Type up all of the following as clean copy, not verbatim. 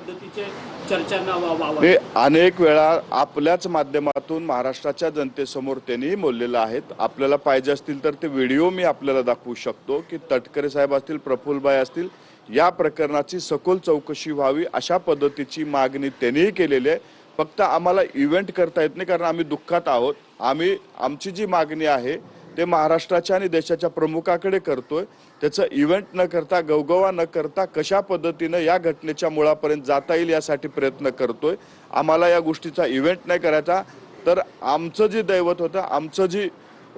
पद्धतीचे चर्चांना वाव? अनेक वेळा आपल्याच माध्यमातून महाराष्ट्राच्या जनतेसमोर त्यांनी बोललेलं आहेत. आपल्याला पाहिजे असतील तर ते व्हिडिओ मी आपल्याला दाखवू शकतो की तटकरे साहेब असतील, प्रफुल्लभाई असतील, या प्रकरणाची सखोल चौकशी व्हावी अशा पद्धतीची मागणी त्यांनीही केलेली आहे. फक्त आम्हाला इव्हेंट करता येत नाही कारण आम्ही दुःखात आहोत. आमची जी मागणी आहे ते महाराष्ट्राच्या आणि देशाच्या प्रमुखाकडे करतोय. त्याचं इव्हेंट न करता, गवगवा न करता कशा पद्धतीनं या घटनेच्या मुळापर्यंत जाता येईल यासाठी प्रयत्न करतोय. आम्हाला या गोष्टीचा इव्हेंट नाही करायचा. तर आमचं जे दैवत होतं, आमचं जी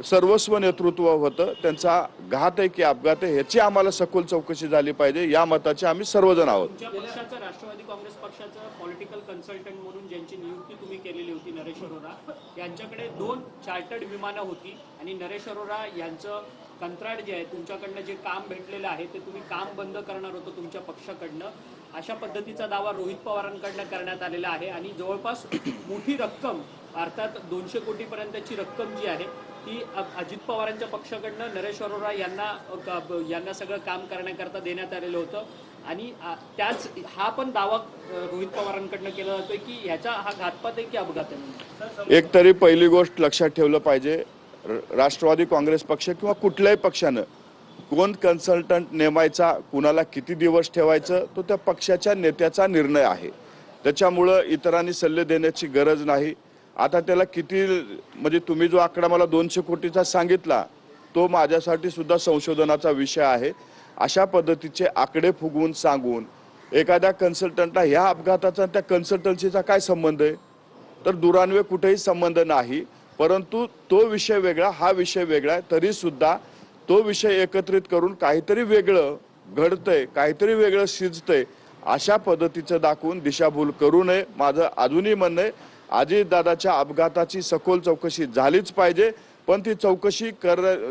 सर्वस्व नेतृत्व होतं, त्यांचा घात आहे की अपघात आहे ह्याची आम्हाला सखोल चौकशी झाली पाहिजे, या मताचे आम्ही सर्वजण आहोत. पक्षाचं, राष्ट्रवादी काँग्रेस पक्षाचं पॉलिटिकल कन्सल्टंट म्हणून ज्यांची नियुक्ती तुम्ही केलेली होती, नरेश अरोरा, यांच्याकडे 2 चार्टर्ड विमानं होती आणि नरेश अरोरा यांचं कंत्राट जे आहे, तुमच्याकडनं जे काम भेटलेलं आहे ते तुम्ही काम बंद करणार होतं तुमच्या पक्षाकडनं, अशा पद्धतीचा दावा रोहित पवारांकडनं करण्यात आलेला आहे. आणि जवळपास मोठी रक्कम, अर्थात 200 कोटीपर्यंतची रक्कम जी आहे ती अजित पवारांच्या पक्षाकडनं नरेश अरोरा यांना सगळं काम करण्याकरता देण्यात आलेलं होतं. आणि त्याच हा पण दावा रोहित पवारांकडनं केला जातोय की ह्याचा हा घातपात आहे की अपघात आहे. एक तरी पहिली गोष्ट लक्षात ठेवलं पाहिजे, राष्ट्रवादी काँग्रेस पक्ष किंवा कुठल्याही पक्षानं कोण कन्सल्टंट नेमायचा, कुणाला किती दिवस ठेवायचं, तो त्या पक्षाच्या नेत्याचा निर्णय आहे. त्याच्यामुळं इतरांनी सल्ले देण्याची गरज नाही. आता त्याला किती, म्हणजे तुम्ही जो आकडा मला 200 कोटीचा सांगितला तो माझ्यासाठी सुद्धा संशोधनाचा विषय आहे. अशा पद्धतीचे आकडे फुगवून सांगून एखाद्या कन्सल्टंटला ह्या अपघाताचा त्या कन्सल्टन्सीचा काय संबंध आहे, तर दुरान्वय कुठेही संबंध नाही. परंतु तो विषय वेगळा, हा विषय वेगळा आहे. तरी सुद्धा तो विषय एकत्रित करून काहीतरी वेगळं घडतंय, काहीतरी वेगळं शिजतंय अशा पद्धतीचं दाखवून दिशाभूल करू नये. माझं अजूनही म्हणणं आहे, अजितदादाच्या अपघाताची सखोल चौकशी झालीच पाहिजे. पण ती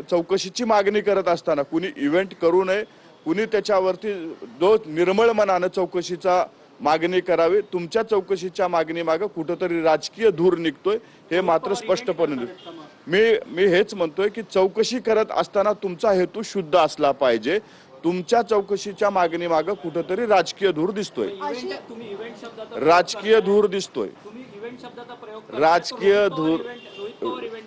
चौकशीची मागणी करत असताना कुणी इव्हेंट करू नये, कुणी त्याच्यावरती जो निर्मळ मनानं चौकशीचा मागणी करावी. तुमच्या चौकशीच्या मागणी मागं कुठंतरी राजकीय धूर निघतोय हे मात्र स्पष्टपणे मी हेच म्हणतोय की चौकशी करत असताना तुमचा हेतू शुद्ध असला पाहिजे. तुमच्या चौकशीच्या मागणी मागं कुठंतरी राजकीय धूर दिसतोय, राजकीय धूर दिसतोय. राजकीय धूर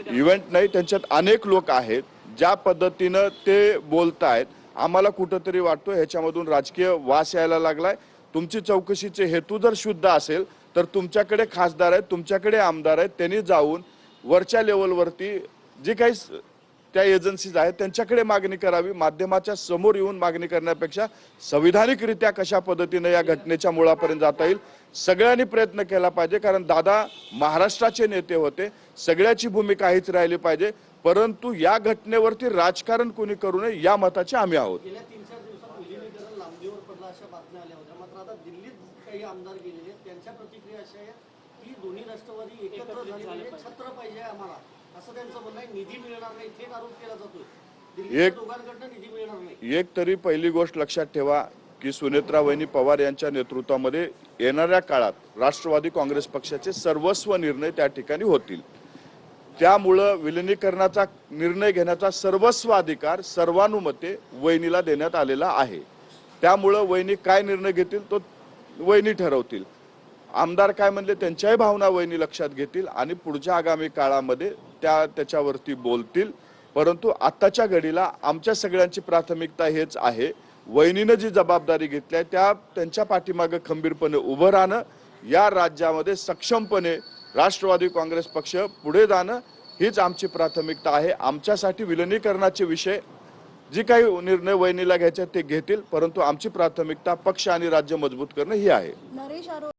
इव्हेंट नाही, त्यांच्यात अनेक लोक आहेत. ज्या पद्धतीनं ते बोलतायत आम्हाला कुठंतरी वाटतं ह्याच्यामधून राजकीय वास यायला लागलाय. तुमची चौकशीचे हेतू जर शुद्ध असेल तर तुमच्याकडे खासदार आहेत, तुमच्याकडे आमदार आहेत, त्यांनी जाऊन वरच्या लेवलवरती जे काही त्या एजन्सीज आहेत त्यांच्याकडे मागणी करावी. माध्यमाच्या समोर येऊन मागणी करण्यापेक्षा संविधानिकरित्या कशा पद्धतीने या घटनेच्या मुळापर्यंत जाता येईल सगळ्यांनी प्रयत्न केला पाहिजे. कारण दादा महाराष्ट्राचे नेते होते, सगळ्याची भूमिका हीच राहिली पाहिजे. परंतु या घटनेवरती राजकारण कोणी करू नये या मताचे आम्ही आहोत. गेल्या 3-4 दिवसात विलीनीकरण लांबणीवर पडला अशा बातम्या आल्या होत्या. मात्र आता दिल्लीत काही आमदार गेलेले, त्यांच्या प्रतिक्रिया अशा आहेत की दोन्ही राष्ट्रवादी एकत्र झालेले, छत्र पाहिजे आम्हाला असं त्यांचं म्हणणं आहे. निधी मिळणार नाही, थेट आरोप केला जातोय दिल्लीच्या दोघांकडनं निधी मिळणार नाही. एक तरी पहिली गोष्ट लक्षात ठेवा की सुनेत्रा वहिनी पवार यांच्या नेतृत्वामध्ये येणाऱ्या काळात राष्ट्रवादी काँग्रेस पक्षाचे सर्वस्व निर्णय त्या ठिकाणी होतील. त्यामुळं विलिनीकरणाचा निर्णय घेण्याचा सर्वस्व अधिकार सर्वानुमते वहिनीला देण्यात आलेला आहे. त्यामुळं वहिनी काय निर्णय घेतील तो वहिनी ठरवतील. आमदार काय म्हणले त्यांच्याही भावना वहिनी लक्षात घेतील आणि पुढच्या आगामी काळामध्ये त्याच्यावरती बोलतील. परंतु आत्ताच्या घडीला आमच्या सगळ्यांची प्राथमिकता हेच आहे, वहिनीनं जी जबाबदारी घेतली आहे त्यांच्या पाठीमागे खंबीरपणे उभं राहणं, या राज्यामध्ये सक्षमपणे राष्ट्रवादी काँग्रेस पक्ष पुढे जाणं हीच आमची प्राथमिकता आहे. आमच्यासाठी विलिनीकरणाचे विषय जी काही निर्णय वहिनीला घ्यायचे ते घेतील, परंतु आमची प्राथमिकता पक्ष आणि राज्य मजबूत करणं ही आहे.